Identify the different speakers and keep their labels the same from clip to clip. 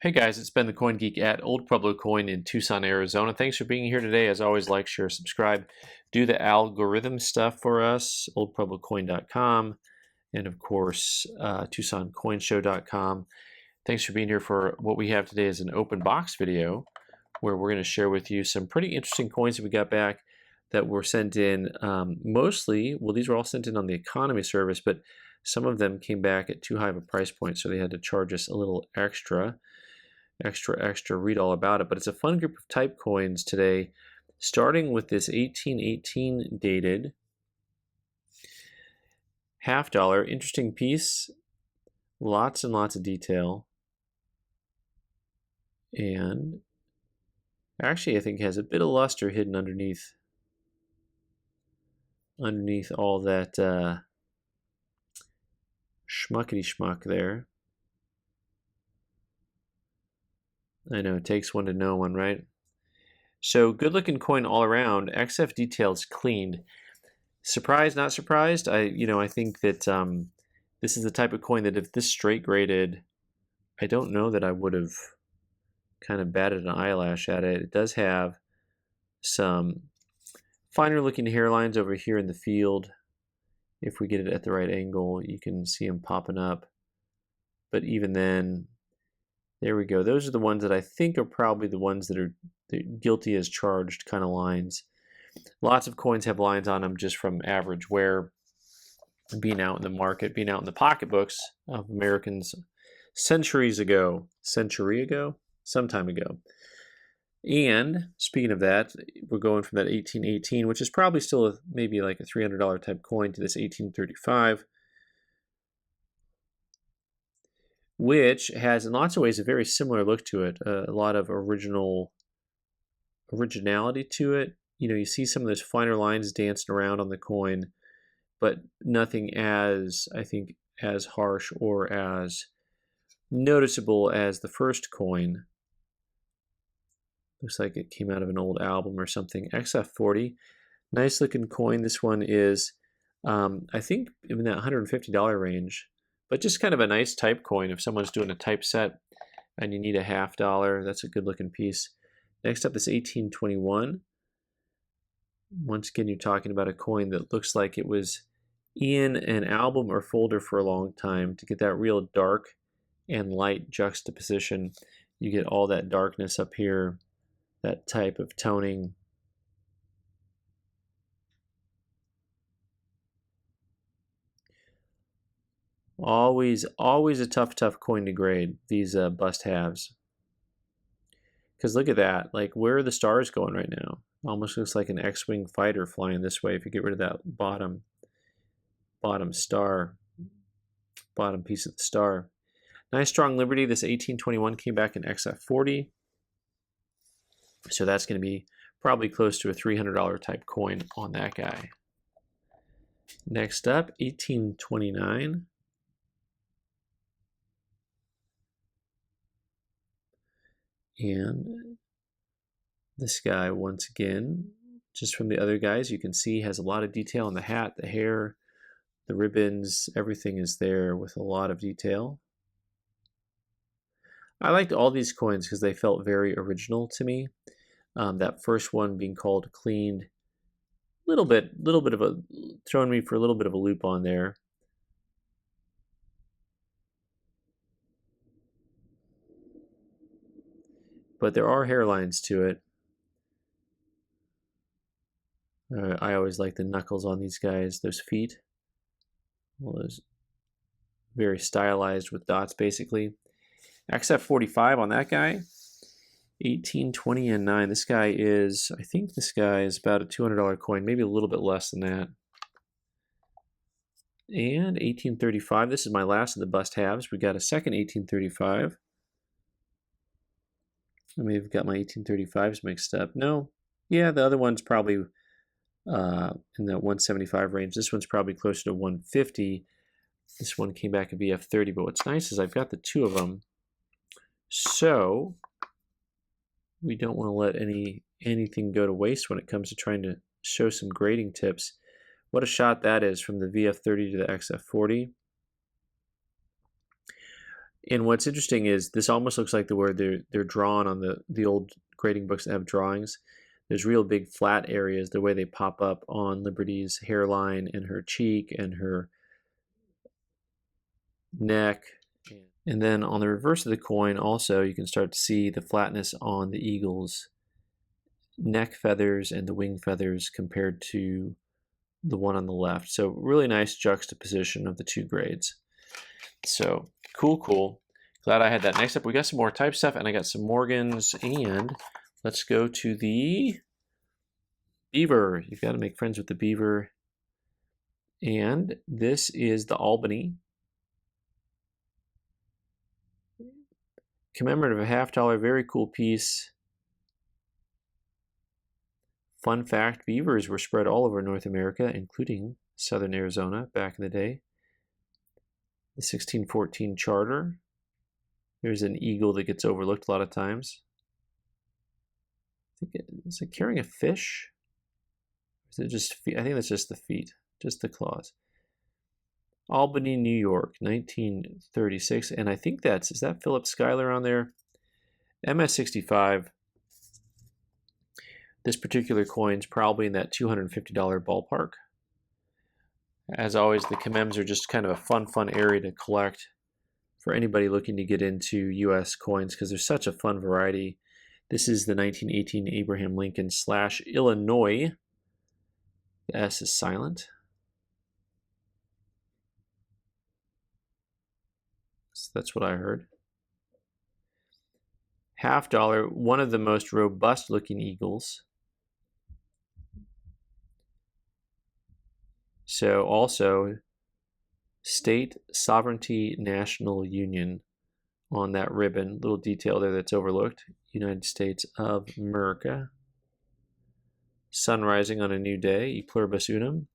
Speaker 1: Hey guys, it's Ben the Coin Geek at Old Pueblo Coin in Tucson, Arizona. Thanks for being here today. As always, like, share, subscribe. Do the algorithm stuff for us, oldpueblocoin.com, and of course, TucsonCoinshow.com. Thanks for being here for what we have today is an open box video where we're going to share with you some pretty interesting coins that we got back that were sent in mostly, well, these were all sent in on the economy service, but some of them came back at too high of a price point, so they had to charge us a little extra, read all about it. But it's a fun group of type coins today, starting with this 1818 dated half dollar. Interesting piece, lots and lots of detail, and actually I think has a bit of luster hidden underneath all that schmuckety schmuck there. I know, it takes one to know one, right? So good looking coin all around. XF details cleaned. Surprised, not surprised? I think that this is the type of coin that if this straight graded, I don't know that I would have kind of batted an eyelash at it. It does have some finer looking hairlines over here in the field. If we get it at the right angle, you can see them popping up. But even then, there we go. Those are the ones that I think are probably the ones that are guilty as charged kind of lines. Lots of coins have lines on them just from average wear, being out in the market, being out in the pocketbooks of Americans some time ago. And speaking of that, we're going from that 1818, which is probably still maybe like a $300 type coin, to this 1835. Which has in lots of ways a very similar look to it, a lot of originality to it. You see some of those finer lines dancing around on the coin, but nothing as, I think, as harsh or as noticeable as the first coin. Looks like it came out of an old album or something. XF40, nice looking coin. This one is, I think, in that $150 range. But just kind of a nice type coin. If someone's doing a type set and you need a half dollar, that's a good looking piece. Next up is 1821. Once again, you're talking about a coin that looks like it was in an album or folder for a long time. To get that real dark and light juxtaposition, you get all that darkness up here, that type of toning. Always a tough coin to grade, these bust halves. Because look at that, like, where are the stars going right now? Almost looks like an X-Wing fighter flying this way if you get rid of that bottom star, bottom piece of the star. Nice strong Liberty. This 1821 came back in XF40. So that's going to be probably close to a $300 type coin on that guy. Next up, 1829. And this guy, once again, just from the other guys, you can see has a lot of detail on the hat, the hair, the ribbons, everything is there with a lot of detail. I liked all these coins because they felt very original to me. That first one being called cleaned, little bit of a, throwing me for a little bit of a loop on there. But there are hairlines to it. I always like the knuckles on these guys, those feet. Well, those very stylized with dots, basically. XF45 on that guy. 1820 and 9. This guy is, I think this guy is about a $200 coin, maybe a little bit less than that. And 1835. This is my last of the bust halves. We got a second 1835. I may have got my 1835s mixed up. No, yeah, the other one's probably in that 175 range. This one's probably closer to 150. This one came back a VF30, but what's nice is I've got the two of them, so we don't want to let anything go to waste when it comes to trying to show some grading tips. What a shot that is from the VF30 to the XF40. And what's interesting is this almost looks like the word they're drawn on the old grading books that have drawings. There's real big flat areas, the way they pop up on Liberty's hairline and her cheek and her neck. And then on the reverse of the coin also you can start to see the flatness on the eagle's neck feathers and the wing feathers compared to the one on the left. So really nice juxtaposition of the two grades. So cool. Glad I had that. Next up, we got some more type stuff, and I got some Morgans, and let's go to the beaver. You've got to make friends with the beaver. And this is the Albany. Commemorative $50, very cool piece. Fun fact, beavers were spread all over North America, including southern Arizona back in the day. The 1614 charter. There's an eagle that gets overlooked a lot of times. Is it carrying a fish? Is it just feet? I think that's just the feet, just the claws. Albany, New York, 1936. And I think is that Philip Schuyler on there? MS-65. This particular coin's probably in that $250 ballpark. As always, the commems are just kind of a fun area to collect for anybody looking to get into U.S. coins because there's such a fun variety. This is the 1918 Abraham Lincoln / Illinois. The S is silent. So that's what I heard. $50, one of the most robust looking eagles. So also State Sovereignty National Union on that ribbon. Little detail there that's overlooked. United States of America. Sun rising on a new day. E pluribus unum.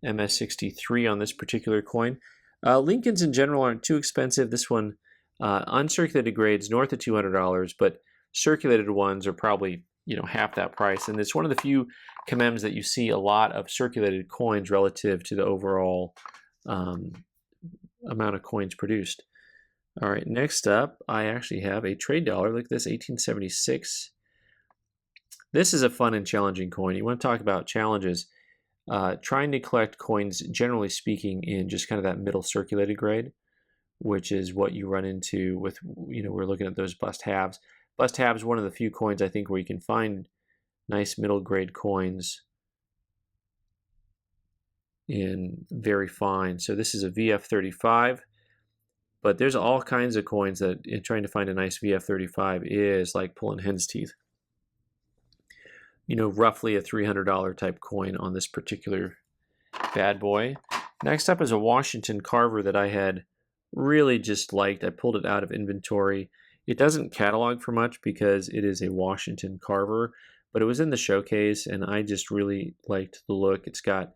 Speaker 1: MS-63 on this particular coin. Lincolns in general aren't too expensive. This one, uncirculated grades north of $200, but circulated ones are probably half that price. And it's one of the few commems that you see a lot of circulated coins relative to the overall amount of coins produced. All right, next up, I actually have a trade dollar. Look at this, 1876. This is a fun and challenging coin. You want to talk about challenges. Trying to collect coins, generally speaking, in just kind of that middle circulated grade, which is what you run into with, we're looking at those bust halves. Bust halves, one of the few coins I think where you can find nice middle grade coins in very fine. So this is a VF35, but there's all kinds of coins that trying to find a nice VF35 is like pulling hen's teeth. Roughly a $300 type coin on this particular bad boy. Next up is a Washington Carver that I had really just liked. I pulled it out of inventory. It doesn't catalog for much because it is a Washington Carver, but it was in the showcase and I just really liked the look. It's got,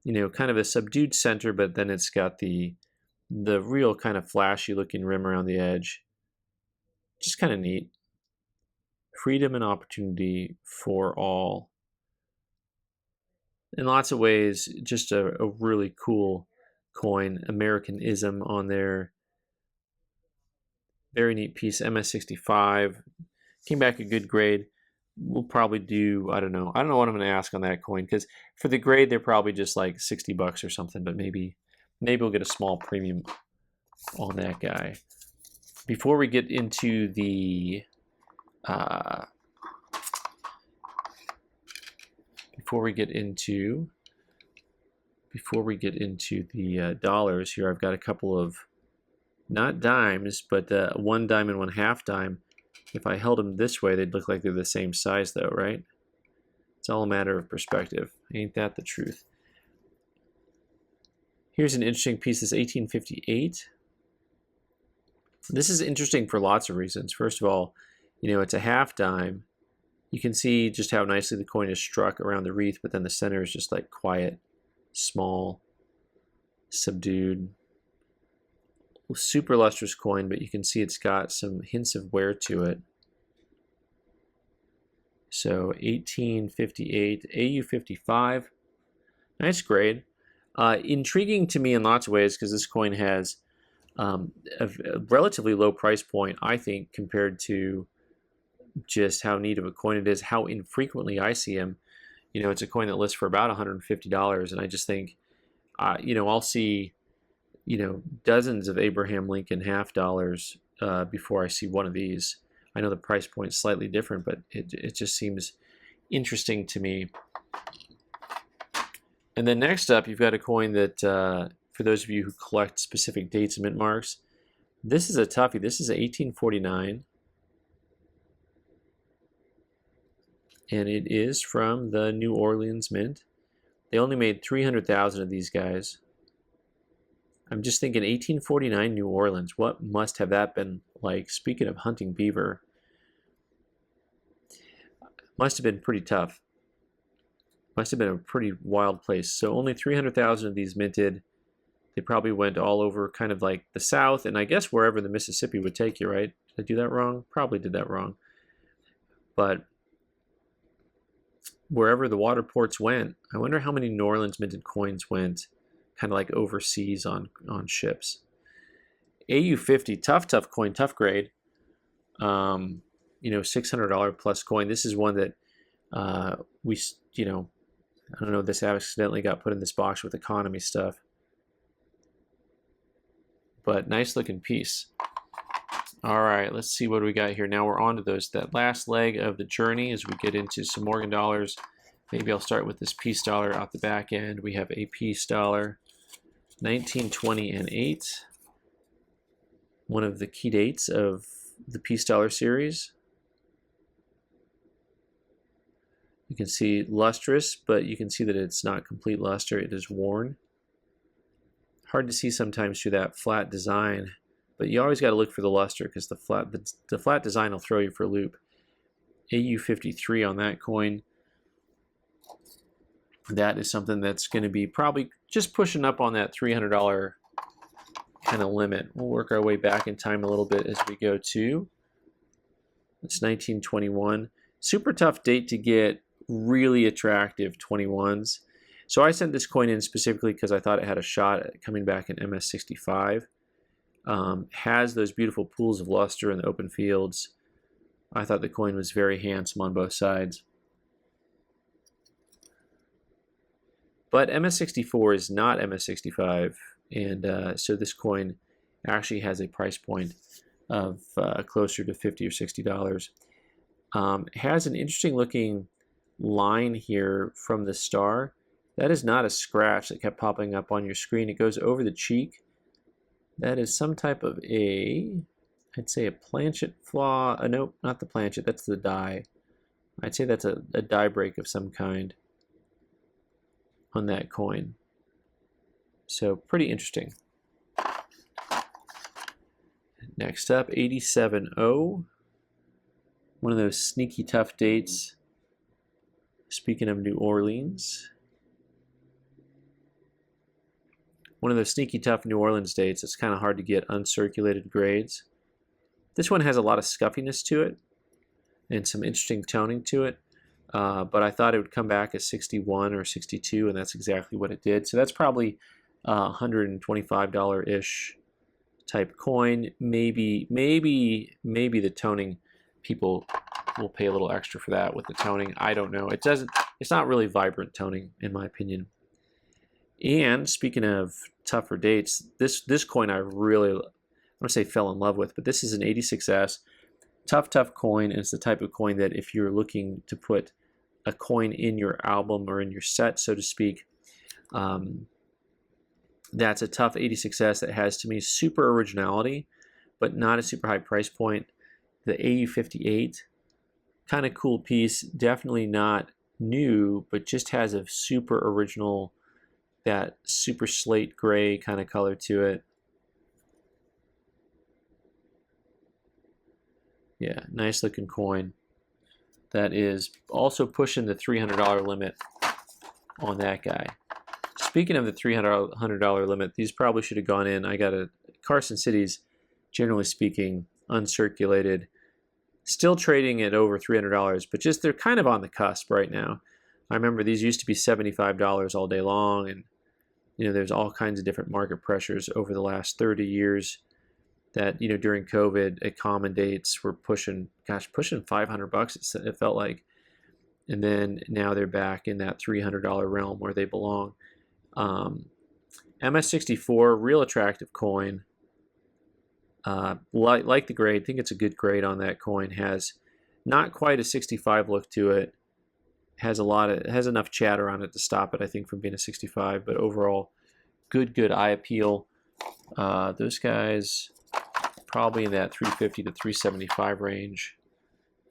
Speaker 1: kind of a subdued center, but then it's got the real kind of flashy looking rim around the edge. Just kind of neat. Freedom and opportunity for all. In lots of ways, just a really cool coin. Americanism on there. Very neat piece. MS-65. Came back a good grade. We'll probably do, I don't know what I'm going to ask on that coin, because for the grade, they're probably just like $60 or something, but maybe we'll get a small premium on that guy. Before we get into the dollars here, I've got a couple of not dimes, but 1 dime and 1/2 dime. If I held them this way, they'd look like they're the same size, though, right? It's all a matter of perspective. Ain't that the truth? Here's an interesting piece. This 1858. This is interesting for lots of reasons. First of all, it's a 1/2 dime. You can see just how nicely the coin is struck around the wreath, but then the center is just like quiet, small, subdued. Super lustrous coin, but you can see it's got some hints of wear to it. So 1858, AU55, nice grade. Intriguing to me in lots of ways because this coin has a relatively low price point, I think, compared to just how neat of a coin it is, how infrequently I see him. You know, it's a coin that lists for about $150, and I just think, you know, I'll see, you know, dozens of Abraham Lincoln half dollars before I see one of these. I know the price point is slightly different, but it just seems interesting to me. And then next up, you've got a coin that, for those of you who collect specific dates and mint marks, this is a toughie. This is a 1849. And it is from the New Orleans Mint. They only made 300,000 of these guys. I'm just thinking 1849 New Orleans. What must have that been like? Speaking of hunting beaver, must have been pretty tough. Must have been a pretty wild place. So only 300,000 of these minted. They probably went all over kind of like the South, and I guess wherever the Mississippi would take you, right? Did I do that wrong? Probably did that wrong. But wherever the water ports went, I wonder how many New Orleans minted coins went kind of like overseas on ships. AU50, tough coin, tough grade. You know, $600 plus coin. This is one that we, you know, I don't know, this accidentally got put in this box with economy stuff. But nice looking piece. All right, let's see what we got here. Now we're on to that last leg of the journey as we get into some Morgan dollars. Maybe I'll start with this piece dollar out the back end. We have a piece dollar, 1920 and 8. One of the key dates of the piece dollar series. You can see lustrous, but you can see that it's not complete luster. It is worn. Hard to see sometimes through that flat design, but you always got to look for the luster because the flat design will throw you for a loop. AU53 on that coin. That is something that's going to be probably just pushing up on that $300 kind of limit. We'll work our way back in time a little bit as we go to. It's 1921. Super tough date to get really attractive 21s. So I sent this coin in specifically because I thought it had a shot at coming back in MS65. Has those beautiful pools of luster in the open fields. I thought the coin was very handsome on both sides. But MS64 is not MS65, and so this coin actually has a price point of closer to $50 or $60. It has an interesting looking line here from the star. That is not a scratch that kept popping up on your screen. It goes over the cheek. That is some type of I'd say a planchet flaw. Nope, not the planchet, that's the die. I'd say that's a die break of some kind on that coin. So pretty interesting. Next up, 87.0. One of those sneaky tough dates. Speaking of New Orleans. One of those sneaky tough New Orleans dates. It's kind of hard to get uncirculated grades. This one has a lot of scuffiness to it and some interesting toning to it. But I thought it would come back as 61 or 62, and that's exactly what it did. So that's probably $125-ish type coin. Maybe the toning people will pay a little extra for that with the toning. I don't know. It's not really vibrant toning in my opinion. And speaking of tougher dates, this coin I don't want to say fell in love with, but this is an 86S. Tough coin, and it's the type of coin that if you're looking to put a coin in your album or in your set, so to speak, that's a tough 86S that has, to me, super originality, but not a super high price point. The AU58, kind of cool piece, definitely not new, but just has a super original, that super slate gray kind of color to it. Yeah, nice looking coin. That is also pushing the $300 limit on that guy. Speaking of the $300 limit, these probably should have gone in. I got a Carson City's, generally speaking, uncirculated, still trading at over $300, but just they're kind of on the cusp right now. I remember these used to be $75 all day long, and There's all kinds of different market pressures over the last 30 years that, during COVID, at common dates were pushing $500, it felt like. And then now they're back in that $300 realm where they belong. MS64, real attractive coin. Like the grade, I think it's a good grade on that coin. Has not quite a 65 look to it. Has enough chatter on it to stop it, I think, from being a 65. But overall, good eye appeal. Those guys probably in that 350 to 375 range.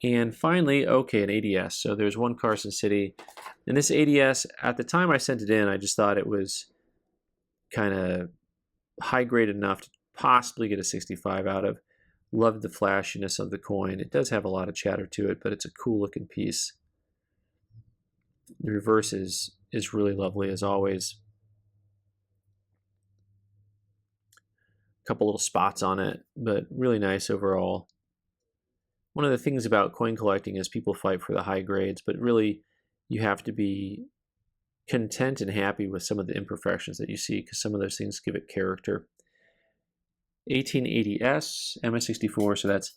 Speaker 1: And finally, okay, an ADS. So there's one Carson City, and this ADS, at the time I sent it in, I just thought it was kind of high grade enough to possibly get a 65 out of. Loved the flashiness of the coin. It does have a lot of chatter to it, but it's a cool looking piece. The reverse is really lovely as always. A couple little spots on it, but really nice overall. One of the things about coin collecting is people fight for the high grades, but really you have to be content and happy with some of the imperfections that you see, because some of those things give it character. 1880S, MS64, so that's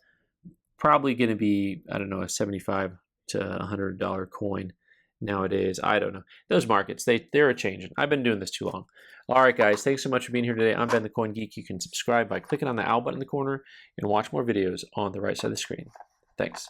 Speaker 1: probably going to be, I don't know, a $75 to $100 coin nowadays. I don't know. Those markets, they're changing. I've been doing this too long. All right, guys, thanks so much for being here today. I'm Ben the Coin Geek. You can subscribe by clicking on the owl button in the corner and watch more videos on the right side of the screen. Thanks.